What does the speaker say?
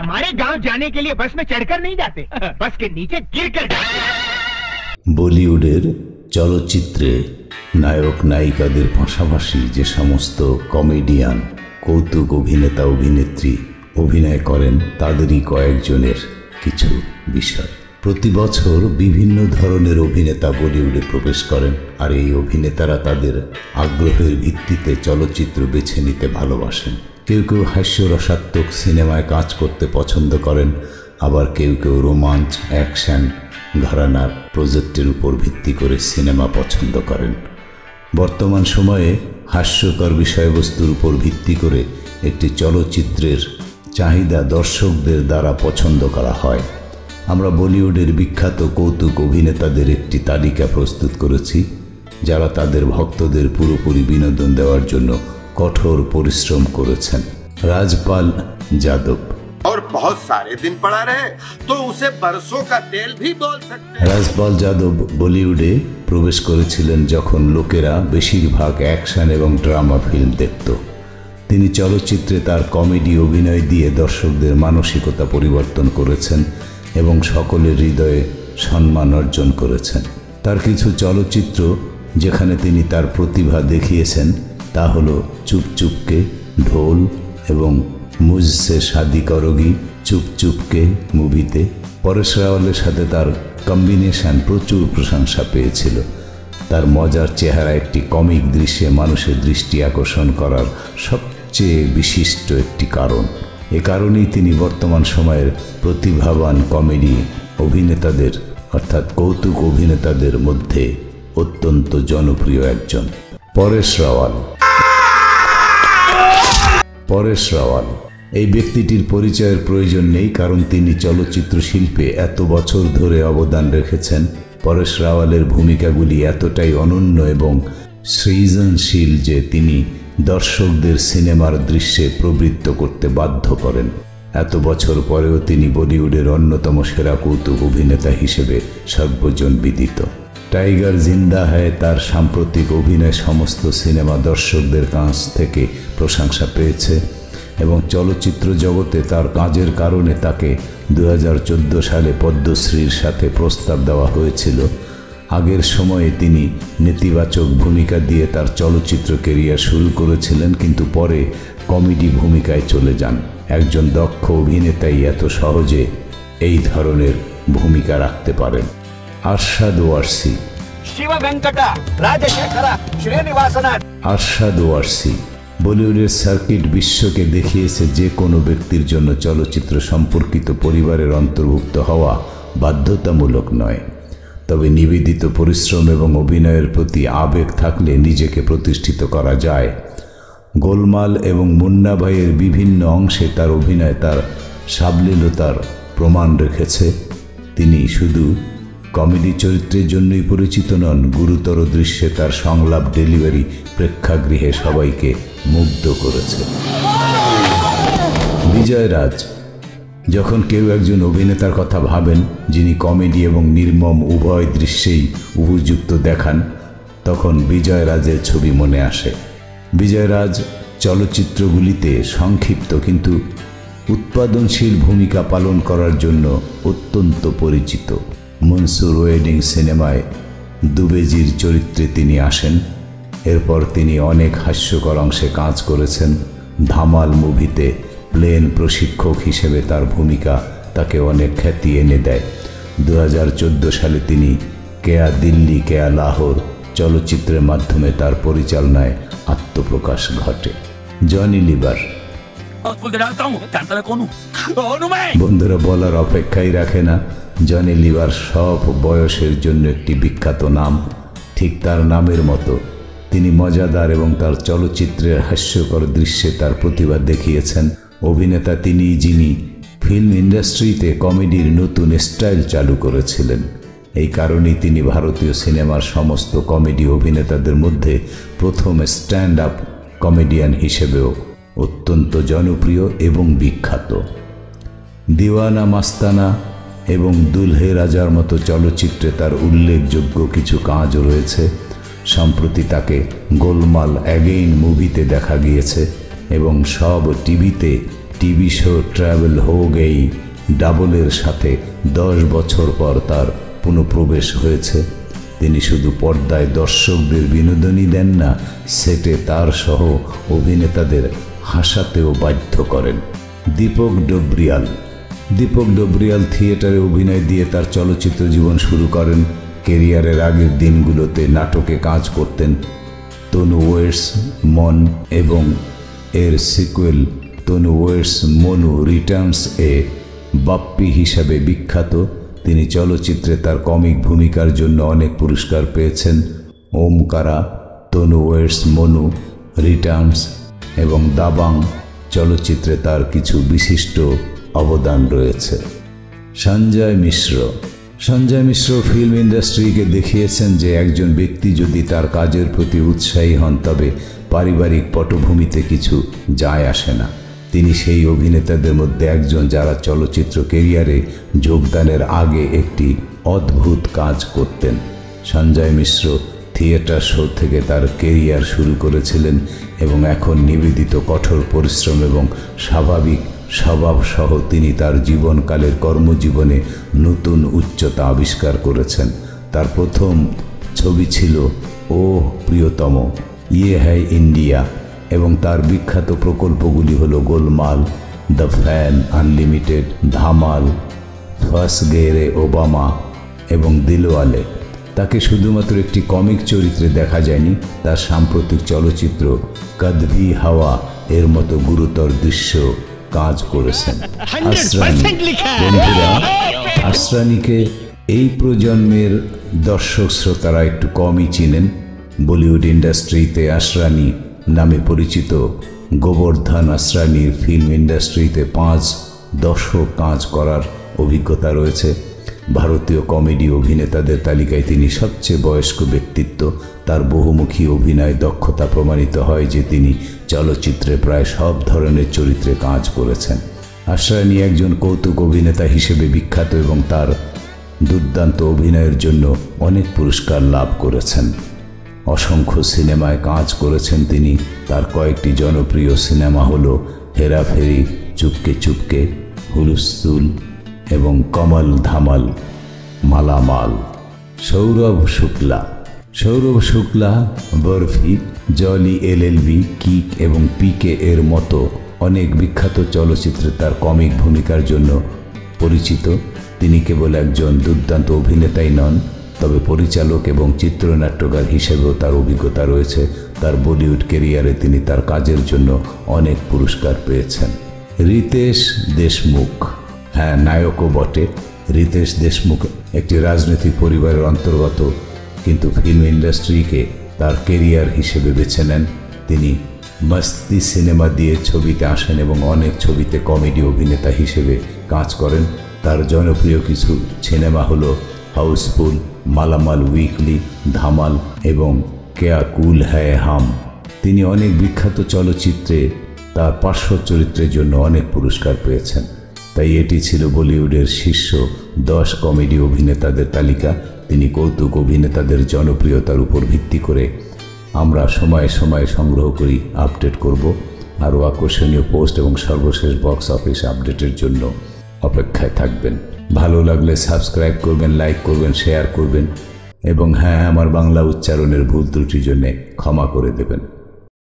हमारे गांव जाने के लिए बस में चढ़कर नहीं जाते, बस के नीचे गिरकर जाते। বলিউডের চলচ্চিত্রে নায়ক নায়িকাদের পাশাপাশি যে সমস্ত কমেডিয়ান কৌতুক অভিনেতা অভিনেত্রী অভিনয় করেন তাদেরই কয়েকজনের কিছু বিষয়। প্রতি বছর বিভিন্ন ধরনের অভিনেতা বলিউডে প্রবেশ করেন, আর এই অভিনেতারা তাদের আগ্রহের ভিত্তিতে চলচ্চিত্র বেছে নিতে ভালোবাসেন। কেউ কেউ হাস্যরসাত্মক সিনেমায় কাজ করতে পছন্দ করেন, আবার কেউ কেউ রোমাঞ্চ অ্যাকশন ঘরানার প্রজেক্টের উপর ভিত্তি করে সিনেমা পছন্দ করেন। বর্তমান সময়ে হাস্যকর বিষয়বস্তুর উপর ভিত্তি করে একটি চলচ্চিত্রের চাহিদা দর্শকদের দ্বারা পছন্দ করা হয়। আমরা বলিউডের বিখ্যাত কৌতুক অভিনেতাদের একটি তালিকা প্রস্তুত করেছি, যারা তাদের ভক্তদের পুরোপুরি বিনোদন দেওয়ার জন্য কঠোর পরিশ্রম করেছেন। রাজপাল যাদব और बहुत सारे दिन पड़ा रहे तो उसे बरसों का तेल भी बोल सकते हैं। রাজপাল যাদব বলিউডে প্রবেশ করেছিলেন যখন লোকেরা বেশিরভাগ অ্যাকশন এবং ড্রামা ফিল্ম দেখত। তিনি চলচ্চিত্রে তার কমেডি অভিনয় দিয়ে দর্শকদের মানসিকতা পরিবর্তন করেছেন এবং সকলের হৃদয়ে সম্মান অর্জন করেছেন। তার কিছু চলচ্চিত্র যেখানে তিনি তার প্রতিভা দেখিয়েছেন তা হলো চুপ চুপকে, ঢোল এবং মুঝসে শাদি করোগি। চুপ চুপকে মুভিতে পরেশ রাওয়ালের সাথে তার কম্বিনেশন প্রচুর প্রশংসা পেয়েছিল। তার মজার চেহারা একটি কমিক দৃশ্যে মানুষের দৃষ্টি আকর্ষণ করার সবচেয়ে বিশিষ্ট একটি কারণ। এ কারণেই তিনি বর্তমান সময়ের প্রতিভাবান কমেডি অভিনেতাদের অর্থাৎ কৌতুক অভিনেতাদের মধ্যে অত্যন্ত জনপ্রিয় একজন। পরেশ রাওয়াল এই ব্যক্তিটির পরিচয়ের প্রয়োজন নেই, কারণ তিনি চলচ্চিত্র শিল্পে এত বছর ধরে অবদান রেখেছেন। পরেশ রাওয়ালের ভূমিকাগুলি এতটাই অনন্য এবং সৃজনশীল যে তিনি দর্শকদের সিনেমার দৃশ্যে প্রবৃত্ত করতে বাধ্য করেন। এত বছর পরেও তিনি বলিউডের অন্যতম সেরা কৌতুক অভিনেতা হিসেবে সর্বজন বিদিত। টাইগার জিন্দা হ্যায় তার সাম্প্রতিক অভিনয় সমস্ত সিনেমা দর্শকদের কাছ থেকে প্রশংসা পেয়েছে এবং চলচ্চিত্র জগতে তার কাজের কারণে তাকে 2014 সালে পদ্মশ্রীর সাথে প্রস্তাব দেওয়া হয়েছিল। আগের সময়ে তিনি নেতিবাচক ভূমিকা দিয়ে তার চলচ্চিত্র ক্যারিয়ার শুরু করেছিলেন, কিন্তু পরে কমেডি ভূমিকায় চলে যান। একজন দক্ষ অভিনেতাই এত সহজে এই ধরনের ভূমিকা রাখতে পারেন। আরশাদ ওয়ারসি আরশাদ ওয়ারসি বলিউডের সার্কিট বিশ্বকে দেখিয়েছে যে কোনো ব্যক্তির জন্য চলচ্চিত্র সম্পর্কিত পরিবারের অন্তর্ভুক্ত হওয়া বাধ্যতামূলক নয়, তবে নিবেদিত পরিশ্রম এবং অভিনয়ের প্রতি আবেগ থাকলে নিজেকে প্রতিষ্ঠিত করা যায়। গোলমাল এবং মুন্না ভাইয়ের বিভিন্ন অংশে তার অভিনয় তার সাবলীলতার প্রমাণ রেখেছে। তিনি শুধু কমেডি চরিত্রের জন্যই পরিচিত নন, গুরুতর দৃশ্যে তার সংলাপ ডেলিভারি প্রেক্ষাগৃহে সবাইকে মুগ্ধ করেছে। বিজয় রাজ যখন কেউ একজন অভিনেতার কথা ভাবেন যিনি কমেডি এবং নির্মম উভয় দৃশ্যেই উপযুক্ত দেখান, তখন বিজয় রাজের ছবি মনে আসে। বিজয় রাজ চলচ্চিত্রগুলিতে সংক্ষিপ্ত কিন্তু উৎপাদনশীল ভূমিকা পালন করার জন্য অত্যন্ত পরিচিত। মনসুর ওয়েডিং সিনেমায় দুবেজির চরিত্রে তিনি আসেন। এরপর তিনি অনেক হাস্যকর অংশে কাজ করেছেন। ধামাল মুভিতে প্লেন প্রশিক্ষক হিসেবে তার ভূমিকা তাকে অনেক খ্যাতি এনে দেয়। 2014 সালে তিনি কেয়া দিল্লি কেয়া লাহোর চলচ্চিত্রের মাধ্যমে তার পরিচালনায় আত্মপ্রকাশ ঘটে। জনি লিভার বন্ধুরা বলার অপেক্ষাই রাখে না, জনি লিভার সব বয়সের জন্য একটি বিখ্যাত নাম। ঠিক তার নামের মতো তিনি মজাদার এবং তার চলচ্চিত্রের হাস্যকর দৃশ্যে তার প্রতিভা দেখিয়েছেন। অভিনেতা তিনি যিনি ফিল্ম ইন্ডাস্ট্রিতে কমেডির নতুন স্টাইল চালু করেছিলেন। এই কারণেই তিনি ভারতীয় সিনেমার সমস্ত কমেডি অভিনেতাদের মধ্যে প্রথম স্ট্যান্ড আপ কমেডিয়ান হিসেবেও অত্যন্ত জনপ্রিয় এবং বিখ্যাত। দিওয়ানা মাস্তানা এবং দুলহে রাজার মতো চলচ্চিত্রে তার উল্লেখযোগ্য কিছু কাজ রয়েছে। সম্প্রতি তাকে গোলমাল অ্যাগেইন মুভিতে দেখা গিয়েছে এবং সব টিভিতে টিভি শো ট্রাভেল হো গেই ডাবলের সাথে 10 বছর পর তার পুনঃপ্রবেশ হয়েছে। তিনি শুধু পর্দায় দর্শকদের বিনোদনই দেন না, সেটে তার সহ অভিনেতাদের হাসাতেও বাধ্য করেন। দীপক ডোবরিয়াল থিয়েটারে অভিনয় দিয়ে তার চলচ্চিত্র জীবন শুরু করেন। কেরিয়ারের আগের দিনগুলোতে নাটকে কাজ করতেন। তনু ওয়েটস মন এবং এর সিকুয়েল তনু ওয়েটস মনু রিটার্নস এ বাপ্পি হিসাবে বিখ্যাত। তিনি চলচ্চিত্রে তার কমিক ভূমিকার জন্য অনেক পুরস্কার পেয়েছেন। ওমকারা, তনু ওয়েটস মনু রিটার্নস এবং দাবাং চলচ্চিত্রে তার কিছু বিশিষ্ট অবদান রয়েছে। সঞ্জয় মিশ্র ফিল্ম ইন্ডাস্ট্রিকে দেখিয়েছেন যে একজন ব্যক্তি যদি তার কাজের প্রতি উৎসাহী হন তবে পারিবারিক পটভূমিতে কিছু যায় আসে না। তিনি সেই অভিনেতাদের মধ্যে একজন যারা চলচ্চিত্র কেরিয়ারে যোগদানের আগে একটি অদ্ভুত কাজ করতেন। সঞ্জয় মিশ্র থিয়েটার শো থেকে তার কেরিয়ার শুরু করেছিলেন এবং এখন নিবেদিত কঠোর পরিশ্রম এবং স্বাভাবিক স্বভাব সহ তিনি তার জীবনকালের কর্মজীবনে নতুন উচ্চতা আবিষ্কার করেছেন। তার প্রথম ছবি ছিল ও প্রিয়তম, ইয়ে হ্যায় ইন্ডিয়া, এবং তার বিখ্যাত প্রকল্পগুলি হল Golmaal, the fan, unlimited, Dhamaal, first গেরে ওবামা এবং দিলওয়ালে। তাকে শুধুমাত্র একটি কমিক চরিত্রে দেখা যায়নি, তার সাম্প্রতিক চলচ্চিত্র কদভি হাওয়া এর মতো গুরুতর দৃশ্য কাজ করেছেন। আসরানিকে এই প্রজন্মের দর্শক শ্রোতারা একটু কমই চিনেন। বলিউড ইন্ডাস্ট্রিতে আসরানি নামে পরিচিত গোবর্ধন আসরানির ফিল্ম ইন্ডাস্ট্রিতে 5 দশক কাজ করার অভিজ্ঞতা রয়েছে। ভারতীয় কমেডি অভিনেতাদের তালিকায় তিনি সবচেয়ে বয়স্ক ব্যক্তিত্ব। তার বহুমুখী অভিনয় দক্ষতা প্রমাণিত হয় যে তিনি চলচ্চিত্রে প্রায় সব ধরনের চরিত্রে কাজ করেছেন। আসরানি একজন কৌতুক অভিনেতা হিসেবে বিখ্যাত এবং তার দুর্দান্ত অভিনয়ের জন্য অনেক পুরস্কার লাভ করেছেন। অসংখ্য সিনেমায় কাজ করেছেন তিনি। তার কয়েকটি জনপ্রিয় সিনেমা হলো হেরাফেরি, চুপকে চুপকে, হুলস্থুল এবং কমল ধামাল, মালামাল। সৌরভ শুক্লা বরফি, জলি এলএলবি, কিক এবং পিকে এর মতো অনেক বিখ্যাত চলচ্চিত্রে তার কমিক ভূমিকার জন্য পরিচিত। তিনি কেবল একজন দুর্দান্ত অভিনেতাই নন, তবে পরিচালক এবং চিত্রনাট্যকার হিসেবেও তার অভিজ্ঞতা রয়েছে। তার বলিউড ক্যারিয়ারে তিনি তার কাজের জন্য অনেক পুরস্কার পেয়েছেন। রিতেশ দেশমুখ, হ্যাঁ নায়কও বটে। রিতেশ দেশমুখ একটি রাজনৈতিক পরিবারের অন্তর্গত, কিন্তু ফিল্ম ইন্ডাস্ট্রিকে তার কেরিয়ার হিসেবে বেছে নেন। তিনি মস্তি সিনেমা দিয়ে ছবিতে আসেন এবং অনেক ছবিতে কমেডি অভিনেতা হিসেবে কাজ করেন। তার জনপ্রিয় কিছু সিনেমা হলো হাউসফুল, মালামাল উইকলি, ধামাল এবং কেয়া কুল হ্যায় হাম। তিনি অনেক বিখ্যাত চলচ্চিত্রে তার পার্শ্ব চরিত্রের জন্য অনেক পুরস্কার পেয়েছেন। তাই এটি ছিল বলিউডের শীর্ষ 10 কমেডি অভিনেতাদের তালিকা। তিনি কৌতুক অভিনেতাদের জনপ্রিয়তার উপর ভিত্তি করে আমরা সময়ে সময়ে সংগ্রহ করি, আপডেট করব। আরও আকর্ষণীয় পোস্ট এবং সর্বশেষ বক্স অফিস আপডেটের জন্য অপেক্ষায় থাকবেন। ভালো লাগলে সাবস্ক্রাইব করবেন, লাইক করবেন, শেয়ার করবেন এবং হ্যাঁ, আমার বাংলা উচ্চারণের ভুল ত্রুটির জন্য ক্ষমা করে দেবেন।